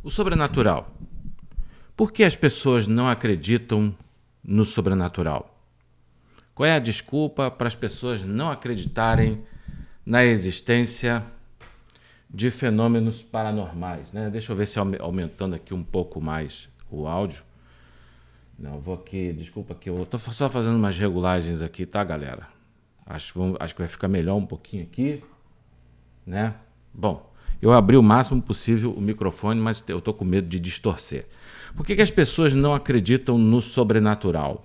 O sobrenatural. Por que as pessoas não acreditam no sobrenatural? Qual é a desculpa para as pessoas não acreditarem na existência de fenômenos paranormais, né? Deixa eu ver se aumentando aqui um pouco mais o áudio. Não, vou aqui, desculpa que eu estou só fazendo umas regulagens aqui, tá, galera? Acho que vai ficar melhor um pouquinho aqui, né? Bom, eu abri o máximo possível o microfone, mas eu estou com medo de distorcer. Por que as pessoas não acreditam no sobrenatural,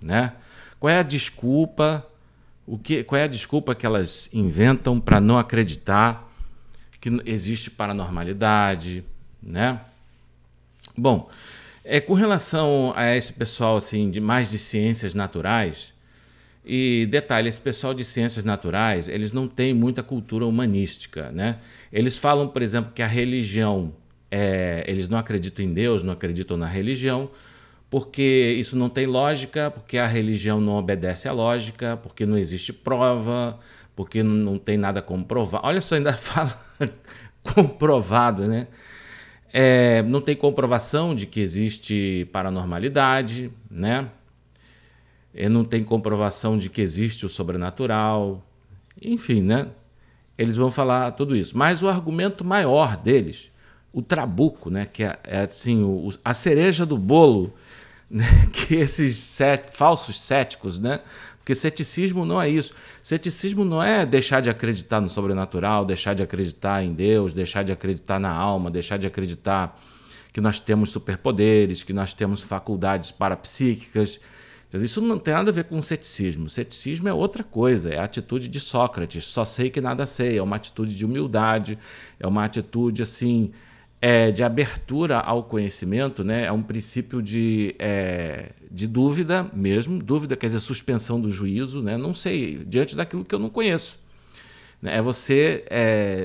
né? Qual é a desculpa? Qual é a desculpa que elas inventam para não acreditar que existe paranormalidade, né? Bom, com relação a esse pessoal assim, mais de ciências naturais, e detalhe, esse pessoal de ciências naturais, eles não têm muita cultura humanística, né? Eles falam, por exemplo, que a religião, eles não acreditam em Deus, não acreditam na religião, porque isso não tem lógica, porque a religião não obedece à lógica, porque não existe prova, porque não tem nada comprovado. Olha só, ainda fala comprovado, né? Não tem comprovação de que existe paranormalidade, né? Não tem comprovação de que existe o sobrenatural, enfim, né? Eles vão falar tudo isso. Mas o argumento maior deles, o trabuco, né? Que é assim, a cereja do bolo, né? Que esses falsos céticos, né? Porque ceticismo não é isso. Ceticismo não é deixar de acreditar no sobrenatural, deixar de acreditar em Deus, deixar de acreditar na alma, deixar de acreditar que nós temos superpoderes, que nós temos faculdades parapsíquicas. Isso não tem nada a ver com ceticismo. Ceticismo é outra coisa, é a atitude de Sócrates, só sei que nada sei, é uma atitude de humildade, é uma atitude assim, de abertura ao conhecimento, né? É um princípio de dúvida mesmo, dúvida quer dizer suspensão do juízo, né? Não sei, diante daquilo que eu não conheço. É você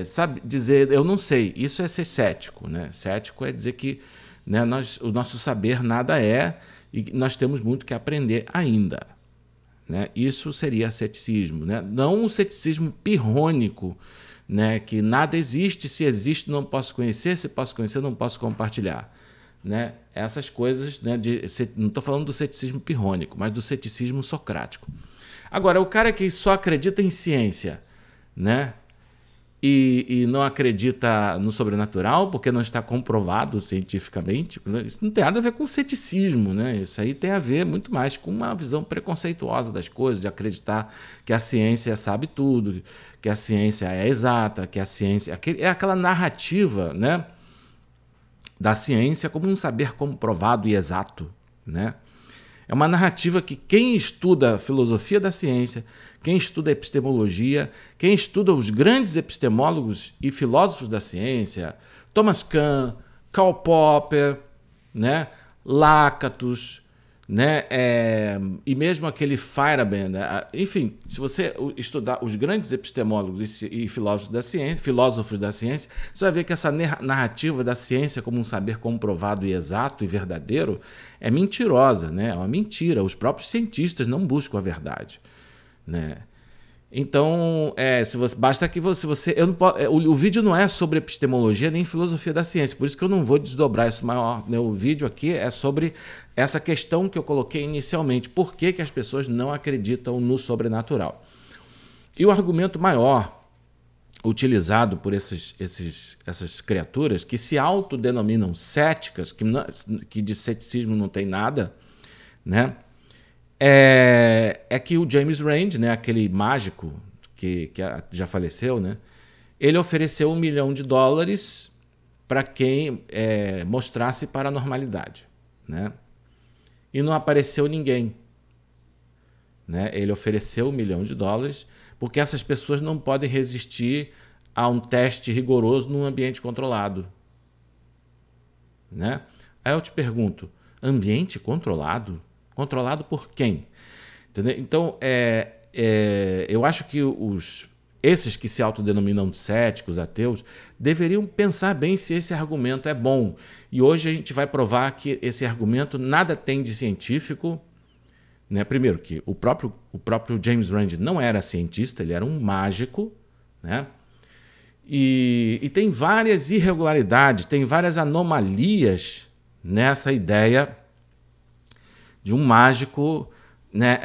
sabe, dizer eu não sei, isso é ser cético, né? Cético é dizer que, né, o nosso saber nada é, e nós temos muito que aprender ainda, né? Isso seria ceticismo, né? Não o ceticismo pirrônico, né? Que nada existe, se existe não posso conhecer, se posso conhecer não posso compartilhar, né? Essas coisas, né? Não estou falando do ceticismo pirrônico, mas do ceticismo socrático. Agora, o cara que só acredita em ciência, né? E não acredita no sobrenatural porque não está comprovado cientificamente, isso não tem nada a ver com ceticismo, né? Isso aí tem a ver muito mais com uma visão preconceituosa das coisas, de acreditar que a ciência sabe tudo, que a ciência é exata, que a ciência é aquela narrativa, né, da ciência como um saber comprovado e exato, né? É uma narrativa que quem estuda a filosofia da ciência, quem estuda a epistemologia, quem estuda os grandes epistemólogos e filósofos da ciência, Thomas Kuhn, Karl Popper, né, Lakatos, né, e mesmo aquele Feyerabend, enfim, se você estudar os grandes epistemólogos e filósofos da ciência, você vai ver que essa narrativa da ciência como um saber comprovado e exato e verdadeiro é mentirosa, né? É uma mentira. Os próprios cientistas não buscam a verdade, né? Então, basta que você eu não posso, o vídeo não é sobre epistemologia nem filosofia da ciência, por isso que eu não vou desdobrar isso maior, né? O vídeo aqui é sobre essa questão que eu coloquei inicialmente, por que as pessoas não acreditam no sobrenatural. E o argumento maior utilizado por essas criaturas que se autodenominam céticas, que de ceticismo não tem nada, né? É que o James Randi, né, aquele mágico que já faleceu, né, ele ofereceu $1 milhão para quem mostrasse paranormalidade, né? E não apareceu ninguém, né? Ele ofereceu $1 milhão porque essas pessoas não podem resistir a um teste rigoroso num ambiente controlado, né? Aí eu te pergunto, ambiente controlado? Controlado por quem? Entendeu? Então, eu acho que esses que se autodenominam céticos, ateus, deveriam pensar bem se esse argumento é bom. E hoje a gente vai provar que esse argumento nada tem de científico, né? Primeiro, que o próprio James Randi não era cientista, ele era um mágico, né? E tem várias irregularidades, tem várias anomalias nessa ideia de um mágico, né,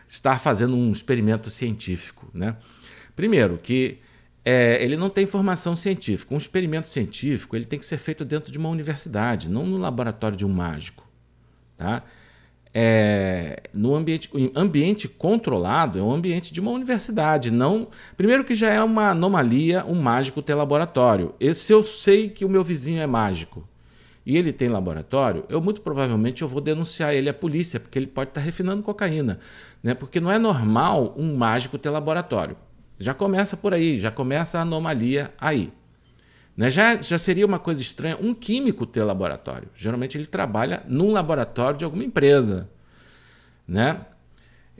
estar fazendo um experimento científico, né? Primeiro, que ele não tem formação científica. Um experimento científico ele tem que ser feito dentro de uma universidade, não no laboratório de um mágico. Tá? No ambiente controlado é um ambiente de uma universidade. Não, primeiro que já é uma anomalia um mágico ter laboratório. Se eu sei que o meu vizinho é mágico e ele tem laboratório, muito provavelmente eu vou denunciar ele à polícia, porque ele pode estar refinando cocaína, né? Porque não é normal um mágico ter laboratório. Já começa por aí, já começa a anomalia aí. Né? Já seria uma coisa estranha um químico ter laboratório. Geralmente ele trabalha num laboratório de alguma empresa. Né?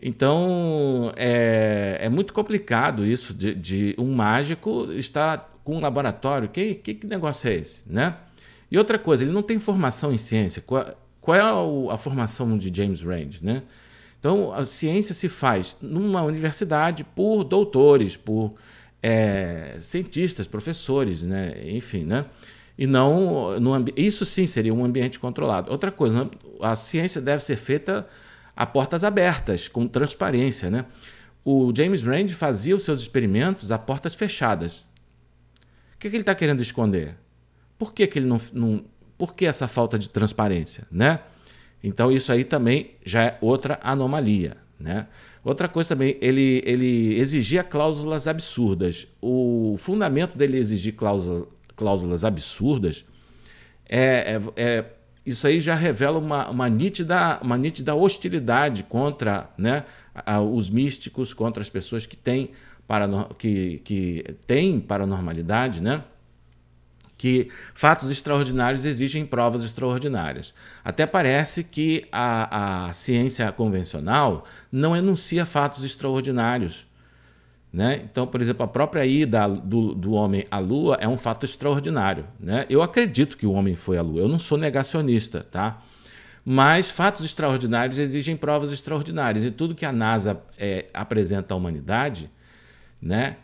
Então, é muito complicado isso de um mágico estar com um laboratório. Que negócio é esse? Né? E outra coisa, ele não tem formação em ciência. Qual é a formação de James Randi? Né? Então, a ciência se faz numa universidade por doutores, por cientistas, professores, né? Enfim, né? E não isso sim seria um ambiente controlado. Outra coisa, a ciência deve ser feita a portas abertas, com transparência, né? O James Randi fazia os seus experimentos a portas fechadas. O que ele está querendo esconder? Por que ele não por que essa falta de transparência, né? Então isso aí também já é outra anomalia, né? Outra coisa também, ele exigia cláusulas absurdas. O fundamento dele exigir cláusulas absurdas isso aí já revela uma nítida hostilidade contra, né, os místicos, contra as pessoas que têm paranormalidade, né? Que fatos extraordinários exigem provas extraordinárias. Até parece que a ciência convencional não enuncia fatos extraordinários. Né? Então, por exemplo, a própria ida do homem à Lua é um fato extraordinário. Né? Eu acredito que o homem foi à Lua, eu não sou negacionista, tá? Mas fatos extraordinários exigem provas extraordinárias. E tudo que a NASA apresenta à humanidade, né,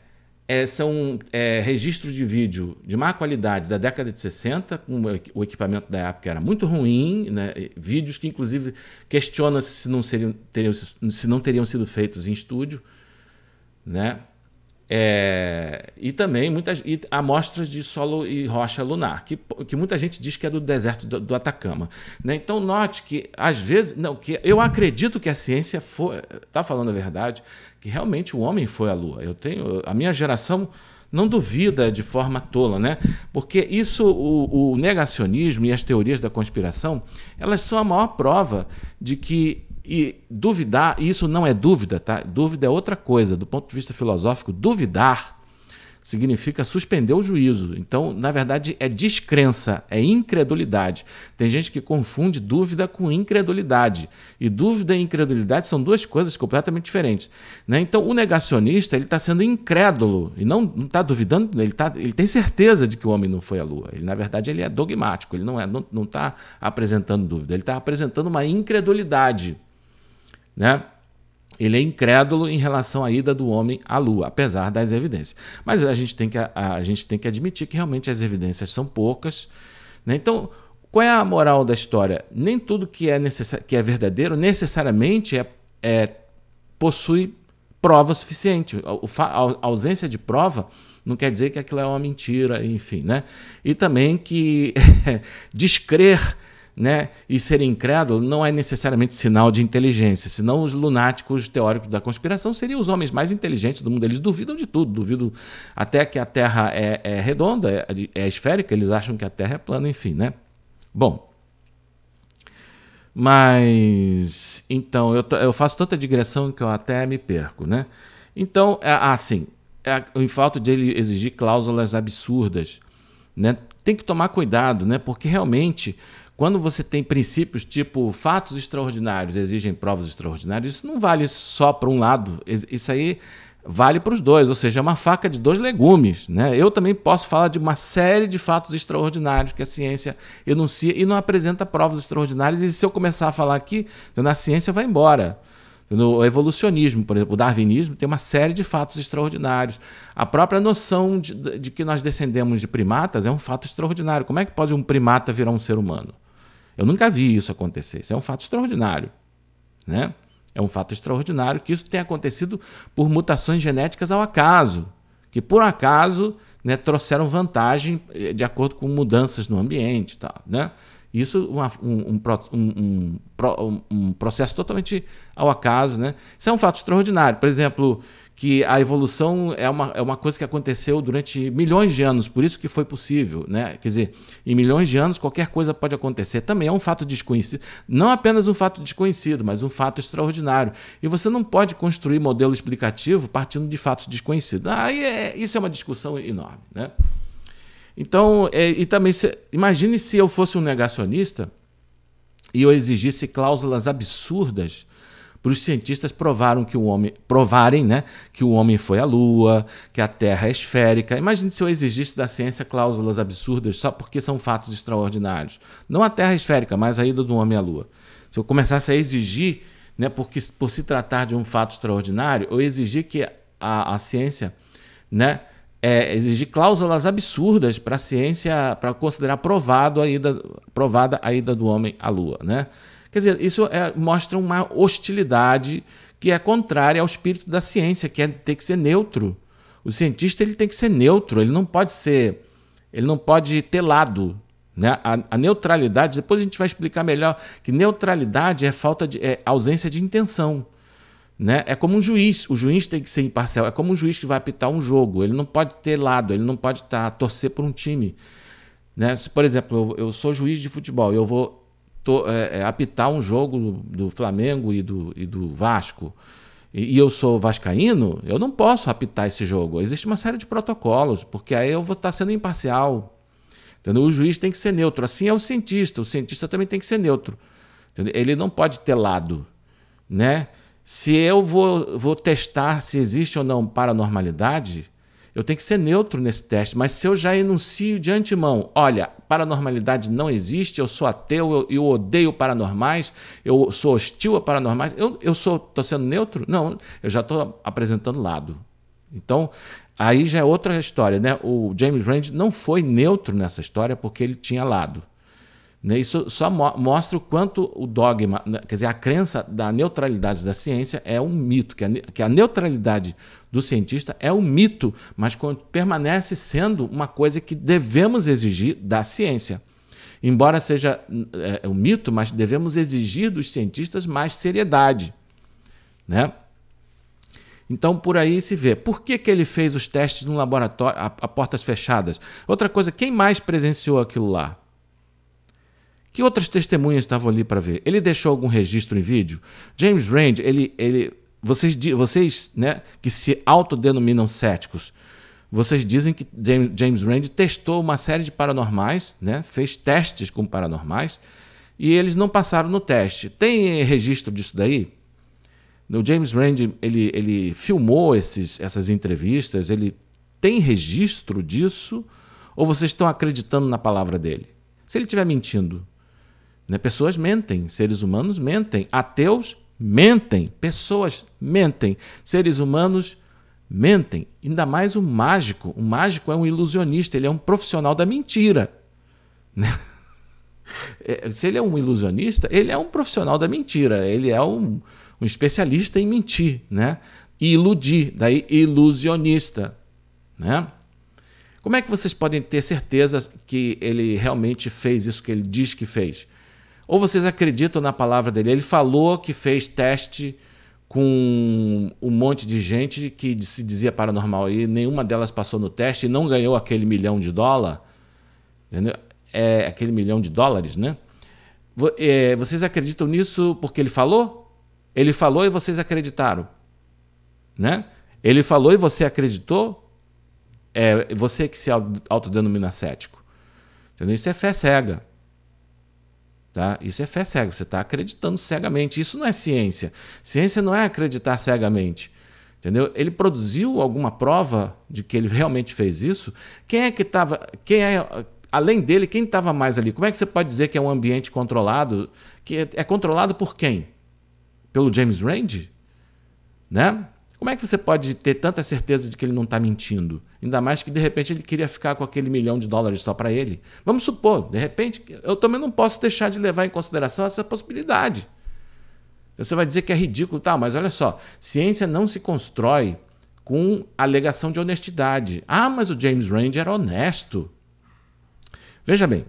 são registros de vídeo de má qualidade da década de 60, com o equipamento da época era muito ruim, né? Vídeos que inclusive questiona-se se não teriam sido feitos em estúdio, né? E também amostras de solo e rocha lunar, que muita gente diz que é do deserto do Atacama. Né? Então note que às vezes, que eu acredito que a ciência está falando a verdade, que realmente o homem foi à Lua. A minha geração não duvida de forma tola, né? Porque isso, o negacionismo e as teorias da conspiração, elas são a maior prova de que duvidar, isso não é dúvida, tá? Dúvida é outra coisa. Do ponto de vista filosófico, duvidar significa suspender o juízo. Então, na verdade, é descrença, é incredulidade. Tem gente que confunde dúvida com incredulidade. E dúvida e incredulidade são duas coisas completamente diferentes. Né? Então, o negacionista está sendo incrédulo e não está duvidando, ele tem certeza de que o homem não foi à Lua. Na verdade, ele é dogmático, ele não está apresentando dúvida, ele está apresentando uma incredulidade. Né? Ele é incrédulo em relação à ida do homem à Lua, apesar das evidências. Mas a gente tem que admitir que realmente as evidências são poucas. Né? Então, qual é a moral da história? Nem tudo que é verdadeiro necessariamente possui prova suficiente. A ausência de prova não quer dizer que aquilo é uma mentira, enfim. Né? E também que descrer, né, e ser incrédulo não é necessariamente sinal de inteligência, senão os lunáticos teóricos da conspiração seriam os homens mais inteligentes do mundo. Eles duvidam de tudo, duvidam até que a Terra é redonda, é esférica, eles acham que a Terra é plana, enfim, né? Bom, mas então eu faço tanta digressão que eu até me perco, né? Então, o fato de ele exigir cláusulas absurdas, né, tem que tomar cuidado, né? Porque realmente quando você tem princípios tipo fatos extraordinários exigem provas extraordinárias, isso não vale só para um lado, isso aí vale para os dois, ou seja, é uma faca de dois legumes. Né? Eu também posso falar de uma série de fatos extraordinários que a ciência enuncia e não apresenta provas extraordinárias, e se eu começar a falar aqui, a ciência vai embora. O evolucionismo, por exemplo, o darwinismo tem uma série de fatos extraordinários. A própria noção de que nós descendemos de primatas é um fato extraordinário. Como é que pode um primata virar um ser humano? Eu nunca vi isso acontecer. Isso é um fato extraordinário, né? É um fato extraordinário que isso tenha acontecido por mutações genéticas ao acaso, que por acaso, né, trouxeram vantagem de acordo com mudanças no ambiente, tá, né? Isso um processo totalmente ao acaso, né? Isso é um fato extraordinário. Por exemplo, que a evolução é uma coisa que aconteceu durante milhões de anos, por isso que foi possível, né? Quer dizer, em milhões de anos qualquer coisa pode acontecer. Também é um fato desconhecido. Não apenas um fato desconhecido, mas um fato extraordinário. E você não pode construir modelo explicativo partindo de fatos desconhecidos. Isso é uma discussão enorme, né? Então, e também, imagine se eu fosse um negacionista e eu exigisse cláusulas absurdas para os cientistas provarem, né, que o homem foi à Lua, que a Terra é esférica. Imagine se eu exigisse da ciência cláusulas absurdas só porque são fatos extraordinários. Não a Terra é esférica, mas a ida do homem à Lua. Se eu começasse a exigir, né, por se tratar de um fato extraordinário, eu exigir que a ciência, né, exigir cláusulas absurdas para a ciência, para considerar provada a ida do homem à Lua, né? Quer dizer, isso mostra uma hostilidade que é contrária ao espírito da ciência, que é ter que ser neutro. O cientista ele tem que ser neutro, ele não pode ter lado, né? A neutralidade, depois a gente vai explicar melhor que neutralidade é ausência de intenção. Né? É como um juiz, o juiz tem que ser imparcial, é como um juiz que vai apitar um jogo, ele não pode ter lado, ele não pode torcer por um time. Né? Se, por exemplo, eu sou juiz de futebol, eu vou apitar um jogo do Flamengo e do Vasco, e eu sou vascaíno, eu não posso apitar esse jogo. Existe uma série de protocolos, porque aí eu vou estar sendo imparcial. Entendeu? O juiz tem que ser neutro, assim é o cientista também tem que ser neutro. Entendeu? Ele não pode ter lado, né? Se eu vou testar se existe ou não paranormalidade, eu tenho que ser neutro nesse teste. Mas se eu já enuncio de antemão, olha, paranormalidade não existe, eu sou ateu, eu odeio paranormais, eu sou hostil a paranormais, eu estou sendo neutro? Não, eu já estou apresentando lado. Então, aí já é outra história, né? O James Randi não foi neutro nessa história porque ele tinha lado. Isso só mostra o quanto o dogma, quer dizer, a crença da neutralidade da ciência é um mito, que a neutralidade do cientista é um mito, mas permanece sendo uma coisa que devemos exigir da ciência. Embora seja um mito, mas devemos exigir dos cientistas mais seriedade, né? Então, por aí se vê. Por que ele fez os testes no laboratório a portas fechadas? Outra coisa, quem mais presenciou aquilo lá? Que outras testemunhas estavam ali para ver? Ele deixou algum registro em vídeo? James Randi, vocês, né, que se autodenominam céticos, vocês dizem que James Randi testou uma série de paranormais, né, fez testes com paranormais, e eles não passaram no teste. Tem registro disso daí? O James Randi, ele filmou essas entrevistas, ele tem registro disso? Ou vocês estão acreditando na palavra dele? Se ele estiver mentindo, né? Pessoas mentem, seres humanos mentem, ateus mentem, pessoas mentem, seres humanos mentem. Ainda mais o mágico. O mágico é um ilusionista, ele é um profissional da mentira. Né? Se ele é um ilusionista, ele é um profissional da mentira, ele é um especialista em mentir, né? E iludir, daí ilusionista. Né? Como é que vocês podem ter certeza que ele realmente fez isso que ele diz que fez? Ou vocês acreditam na palavra dele? Ele falou que fez teste com um monte de gente que se dizia paranormal e nenhuma delas passou no teste e não ganhou aquele $1 milhão. Entendeu? Aquele $1 milhão, né? Vocês acreditam nisso porque ele falou? Ele falou e vocês acreditaram. Né? Ele falou e você acreditou? Você que se autodenomina cético. Entendeu? Isso é fé cega. Tá? Isso é fé cega, você está acreditando cegamente. Isso não é ciência. Ciência não é acreditar cegamente. Entendeu? Ele produziu alguma prova de que ele realmente fez isso? Além dele, quem estava mais ali? Como é que você pode dizer que é um ambiente controlado? Que é controlado por quem? Pelo James Randi? né? Como é que você pode ter tanta certeza de que ele não está mentindo? Ainda mais que, de repente, ele queria ficar com aquele $1 milhão só para ele. Vamos supor, de repente, eu também não posso deixar de levar em consideração essa possibilidade. Você vai dizer que é ridículo, tá? Mas olha só, ciência não se constrói com alegação de honestidade. Ah, mas o James Randi era honesto. Veja bem,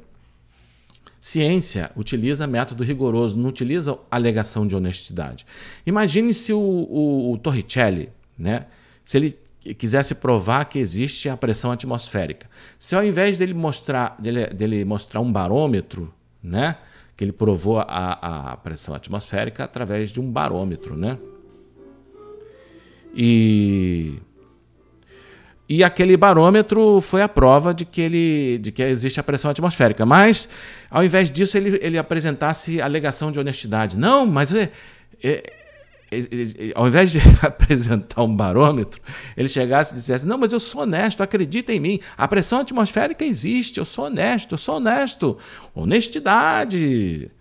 ciência utiliza método rigoroso, não utiliza alegação de honestidade. Imagine se o Torricelli, né, se ele quisesse provar que existe a pressão atmosférica. Se ao invés dele mostrar um barômetro, né, que ele provou a pressão atmosférica através de um barômetro, né? E aquele barômetro foi a prova de que existe a pressão atmosférica. Mas, ao invés disso, ele apresentasse alegação de honestidade. Não, mas ao invés de apresentar um barômetro, ele chegasse e dissesse, não, mas eu sou honesto, acredita em mim, a pressão atmosférica existe, eu sou honesto. Honestidade.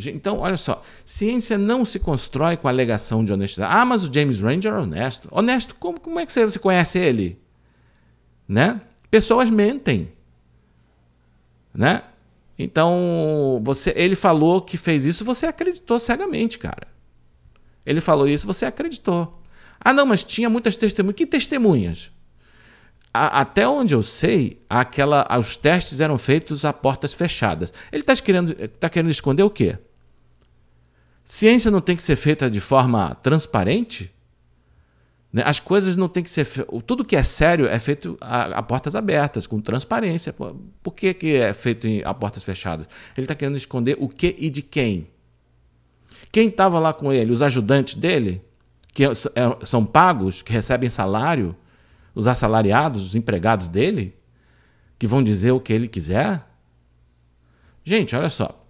Então, olha só, ciência não se constrói com alegação de honestidade. Ah, mas o James Randi era honesto. Honesto? Como é que você conhece ele? Né? Pessoas mentem. Né? Então, ele falou que fez isso, você acreditou cegamente, cara. Ele falou isso, você acreditou. Ah, não, mas tinha muitas testemunhas. Que testemunhas? Até onde eu sei, os testes eram feitos a portas fechadas. Ele está querendo esconder o quê? Ciência não tem que ser feita de forma transparente? As coisas não tem que ser... Tudo que é sério é feito a portas abertas, com transparência. Por que é feito a portas fechadas? Ele está querendo esconder o que e de quem? Quem estava lá com ele? Os ajudantes dele, que são pagos, que recebem salário, os assalariados, os empregados dele, que vão dizer o que ele quiser? Gente, olha só.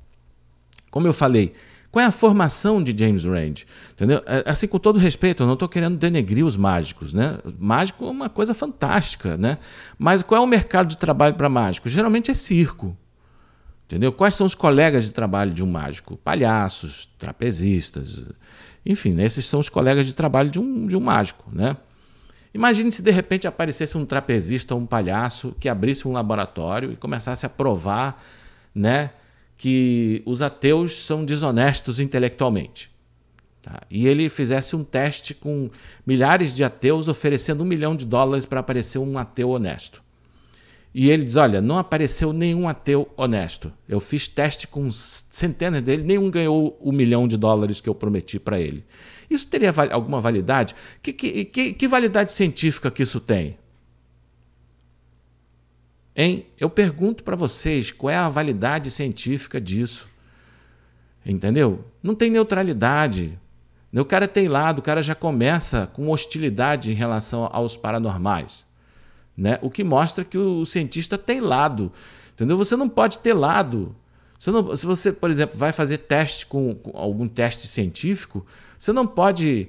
Como eu falei, qual é a formação de James Randi? Entendeu? Assim, com todo respeito, eu não estou querendo denegrir os mágicos, né? Mágico é uma coisa fantástica, né? Mas qual é o mercado de trabalho para mágico? Geralmente é circo. Entendeu? Quais são os colegas de trabalho de um mágico? Palhaços, trapezistas, enfim, né? Esses são os colegas de trabalho de um mágico, né? Imagine se de repente aparecesse um trapezista ou um palhaço que abrisse um laboratório e começasse a provar, né, que os ateus são desonestos intelectualmente. Tá? E ele fizesse um teste com milhares de ateus oferecendo $1 milhão para aparecer um ateu honesto. E ele diz, olha, não apareceu nenhum ateu honesto. Eu fiz teste com centenas dele, nenhum ganhou $1 milhão que eu prometi para ele. Isso teria alguma validade? Que validade científica que isso tem? Hein? Eu pergunto para vocês, qual é a validade científica disso? Entendeu? Não tem neutralidade. O cara tem lado, o cara já começa com hostilidade em relação aos paranormais. Né? O que mostra que o cientista tem lado. Entendeu? Você não pode ter lado. Se você, por exemplo, vai fazer teste com algum teste científico, você não pode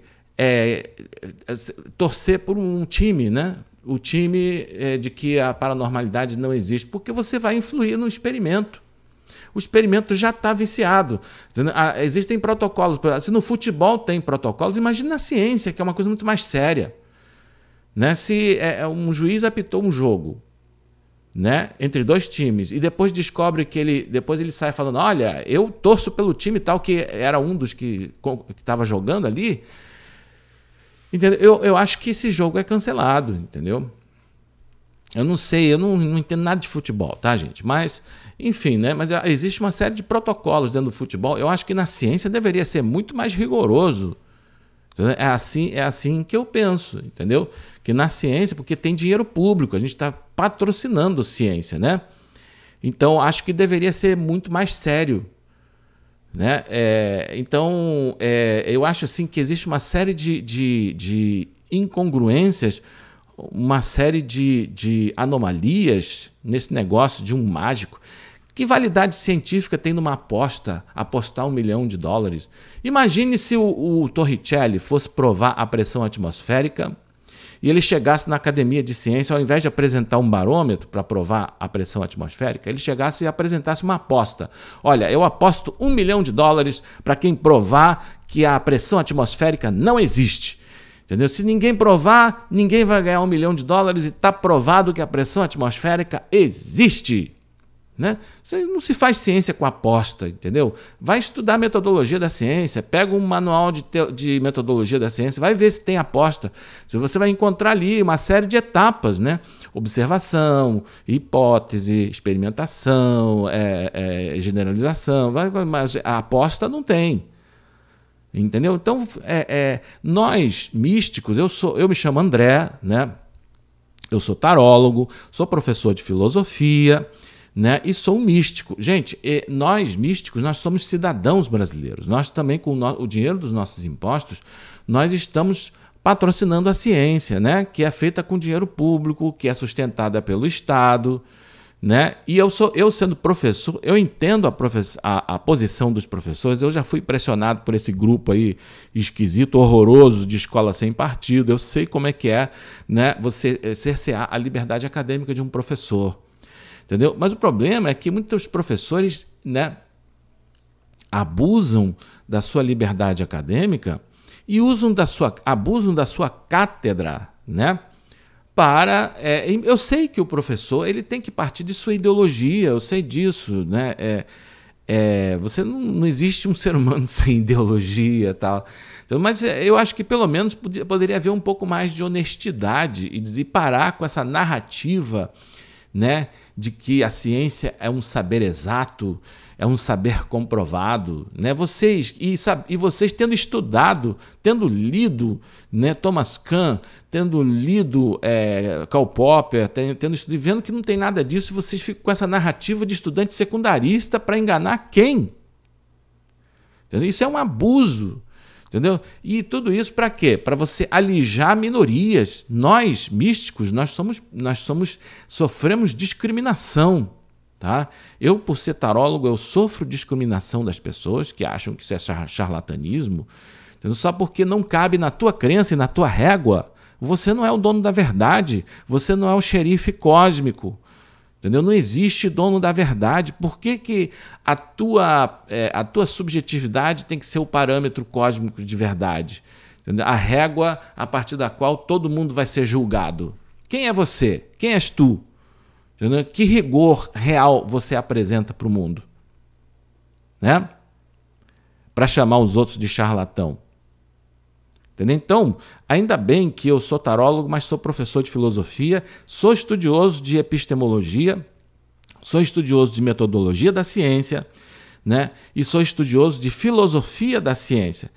torcer por um time, né? O time de que a paranormalidade não existe, porque você vai influir no experimento. O experimento já está viciado. Existem protocolos. Se no futebol tem protocolos, imagina na ciência, que é uma coisa muito mais séria. Né? Se um juiz apitou um jogo, né, entre dois times e depois descobre que depois ele sai falando, olha, eu torço pelo time tal, que era um dos que estava jogando ali, entendeu? Eu acho que esse jogo é cancelado, entendeu? Eu não sei, eu não entendo nada de futebol, tá, gente? Mas, enfim, né? Mas existe uma série de protocolos dentro do futebol. Eu acho que na ciência deveria ser muito mais rigoroso. É assim que eu penso, entendeu? Que na ciência, porque tem dinheiro público, a gente está patrocinando ciência, né? Então, acho que deveria ser muito mais sério, né? Eu acho assim que existe uma série de incongruências, uma série de anomalias nesse negócio de um mágico. Que validade científica tem numa apostar $1 milhão? Imagine se o Torricelli fosse provar a pressão atmosférica e ele chegasse na academia de ciência, ao invés de apresentar um barômetro para provar a pressão atmosférica, ele chegasse e apresentasse uma aposta. Olha, eu aposto $1 milhão para quem provar que a pressão atmosférica não existe. Entendeu? Se ninguém provar, ninguém vai ganhar $1 milhão e está provado que a pressão atmosférica existe. Né? Você não se faz ciência com aposta, entendeu? Vai estudar a metodologia da ciência, pega um manual de metodologia da ciência, vai ver se tem aposta. Se você vai encontrar ali uma série de etapas, né? Observação, hipótese, experimentação, generalização, mas a aposta não tem. Entendeu? Então, nós místicos, eu me chamo André, né? Eu sou tarólogo, sou professor de filosofia, né? E sou um místico. Gente, nós místicos, nós somos cidadãos brasileiros. Nós também, com o dinheiro dos nossos impostos, nós estamos patrocinando a ciência, né? Que é feita com dinheiro público, que é sustentada pelo Estado, né? E eu sendo professor, eu entendo a posição dos professores. Eu já fui pressionado por esse grupo aí esquisito, horroroso, de escola sem partido. Eu sei como é que é, né? Você cercear a liberdade acadêmica de um professor. Entendeu? Mas o problema é que muitos professores, né, abusam da sua liberdade acadêmica e abusam da sua cátedra, né, para... eu sei que o professor ele tem que partir de sua ideologia, eu sei disso. Né? Você não existe um ser humano sem ideologia. Tal. Então, mas eu acho que pelo menos poderia haver um pouco mais de honestidade e parar com essa narrativa, né, de que a ciência é um saber exato, é um saber comprovado, né? Vocês tendo estudado, tendo lido, né, Thomas Kuhn, tendo lido Karl Popper, tendo estudado, e vendo que não tem nada disso, vocês ficam com essa narrativa de estudante secundarista para enganar quem? Entendeu? Isso é um abuso. Entendeu? E tudo isso para quê? Para você alijar minorias. Nós, místicos, sofremos discriminação. Tá? Eu, por ser tarólogo, eu sofro discriminação das pessoas que acham que isso é charlatanismo. Entendeu? Só porque não cabe na tua crença e na tua régua. Você não é o dono da verdade. Você não é o xerife cósmico. Entendeu? Não existe dono da verdade. Por que a tua subjetividade tem que ser o parâmetro cósmico de verdade? Entendeu? A régua a partir da qual todo mundo vai ser julgado. Quem é você? Quem és tu? Entendeu? Que rigor real você apresenta para o mundo? Né? Para chamar os outros de charlatão. Entendeu? Então, ainda bem que eu sou tarólogo, mas sou professor de filosofia, sou estudioso de epistemologia, sou estudioso de metodologia da ciência, né? E sou estudioso de filosofia da ciência.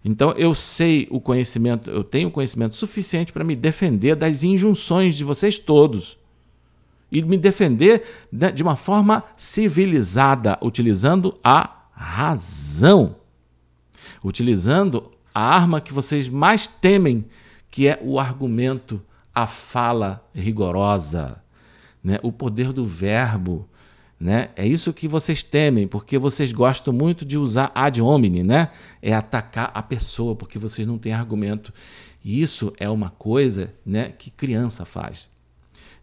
Então, eu tenho conhecimento suficiente para me defender das injunções de vocês todos. E me defender de uma forma civilizada, utilizando a razão. Utilizando a arma que vocês mais temem, que é o argumento, a fala rigorosa, né? O poder do verbo. Né? É isso que vocês temem, porque vocês gostam muito de usar ad hominem, né? É atacar a pessoa, porque vocês não têm argumento. E isso é uma coisa, né, que criança faz.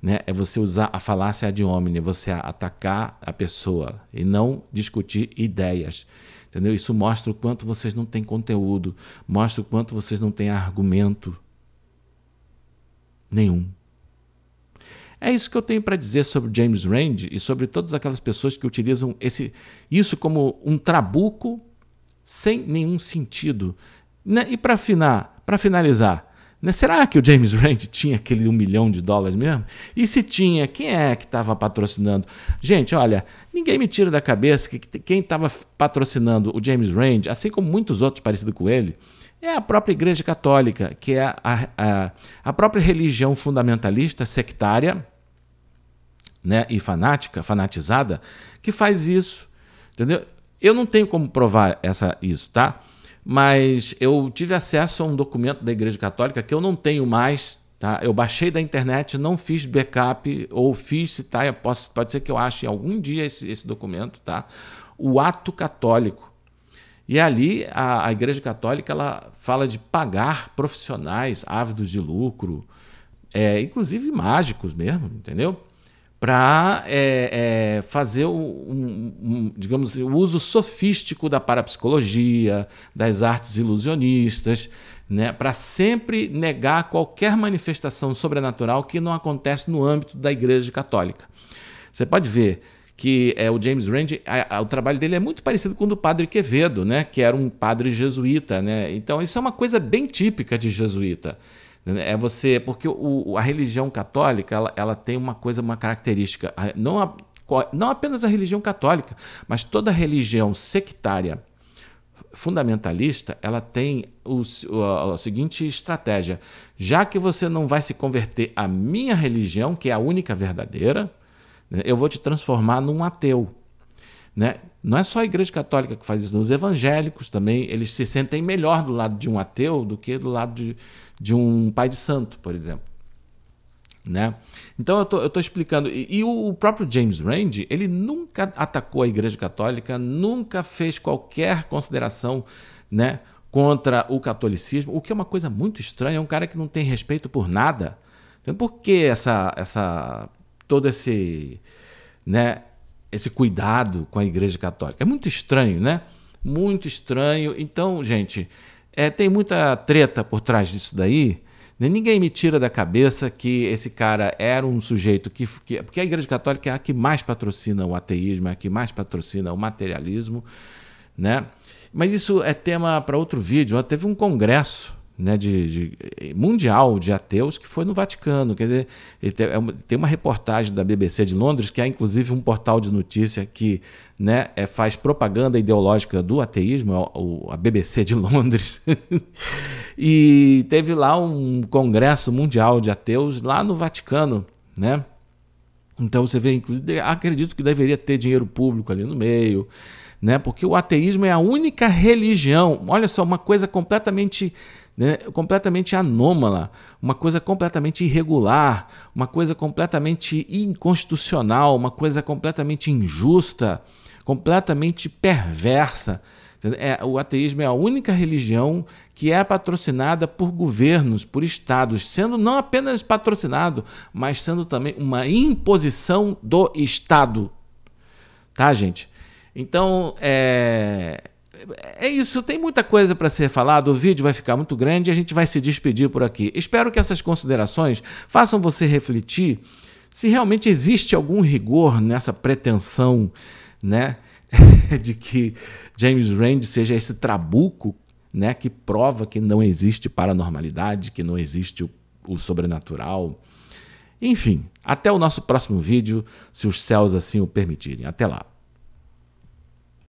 Né? É você usar a falácia ad hominem, você atacar a pessoa e não discutir ideias. Entendeu? Isso mostra o quanto vocês não têm conteúdo, mostra o quanto vocês não têm argumento nenhum. É isso que eu tenho para dizer sobre James Randi e sobre todas aquelas pessoas que utilizam isso como um trabuco sem nenhum sentido. Né? E para finalizar, né? Será que o James Randi tinha aquele $1 milhão mesmo? E se tinha, quem é que estava patrocinando? Gente, olha, ninguém me tira da cabeça que quem estava patrocinando o James Randi, assim como muitos outros parecidos com ele, é a própria Igreja Católica, que é a própria religião fundamentalista, sectária, né, e fanatizada, que faz isso. Entendeu? Eu não tenho como provar isso, tá? Mas eu tive acesso a um documento da Igreja Católica que eu não tenho mais. Tá? Eu baixei da internet, não fiz backup, ou fiz, tá? Pode ser que eu ache algum dia esse documento, tá? O Ato Católico. E ali a Igreja Católica ela fala de pagar profissionais ávidos de lucro, inclusive mágicos mesmo, entendeu? Para fazer digamos, o uso sofístico da parapsicologia, das artes ilusionistas, né, para sempre negar qualquer manifestação sobrenatural que não acontece no âmbito da Igreja Católica. Você pode ver que o James Randi, o trabalho dele é muito parecido com o do Padre Quevedo, né, que era um padre jesuíta, né? Então isso é uma coisa bem típica de jesuíta. Porque a religião católica ela tem uma característica, não apenas a religião católica, mas toda religião sectária fundamentalista, ela tem a seguinte estratégia: já que você não vai se converter à minha religião, que é a única verdadeira, né, eu vou te transformar num ateu. Né? Não é só a Igreja Católica que faz isso, os evangélicos também, eles se sentem melhor do lado de um ateu do que do lado de um pai de santo, por exemplo. Né? Então eu estou explicando, e o próprio James Randi, ele nunca atacou a Igreja Católica, nunca fez qualquer consideração, né, contra o catolicismo, o que é uma coisa muito estranha. É um cara que não tem respeito por nada. Então, por que todo esse, né, esse cuidado com a Igreja Católica? É muito estranho, né? Muito estranho. Então, gente, tem muita treta por trás disso daí. Ninguém me tira da cabeça que esse cara era um sujeito porque a Igreja Católica é a que mais patrocina o ateísmo, é a que mais patrocina o materialismo, né? Mas isso é tema para outro vídeo. Teve um congresso, né, mundial de ateus que foi no Vaticano. Quer dizer, tem uma reportagem da BBC de Londres, que é inclusive um portal de notícia que, né, faz propaganda ideológica do ateísmo, a BBC de Londres. E teve lá um congresso mundial de ateus lá no Vaticano, né? Então você vê, inclusive, acredito que deveria ter dinheiro público ali no meio, né? Porque o ateísmo é a única religião, olha só, uma coisa completamente, né, completamente anômala, uma coisa completamente irregular, uma coisa completamente inconstitucional, uma coisa completamente injusta, completamente perversa. O ateísmo é a única religião que é patrocinada por governos, por estados, sendo não apenas patrocinado, mas sendo também uma imposição do Estado. Tá, gente? Então, é isso. Tem muita coisa para ser falado, o vídeo vai ficar muito grande e a gente vai se despedir por aqui. Espero que essas considerações façam você refletir se realmente existe algum rigor nessa pretensão, né, de que James Randi seja esse trabuco, né, que prova que não existe paranormalidade, que não existe o sobrenatural. Enfim, até o nosso próximo vídeo, se os céus assim o permitirem. Até lá.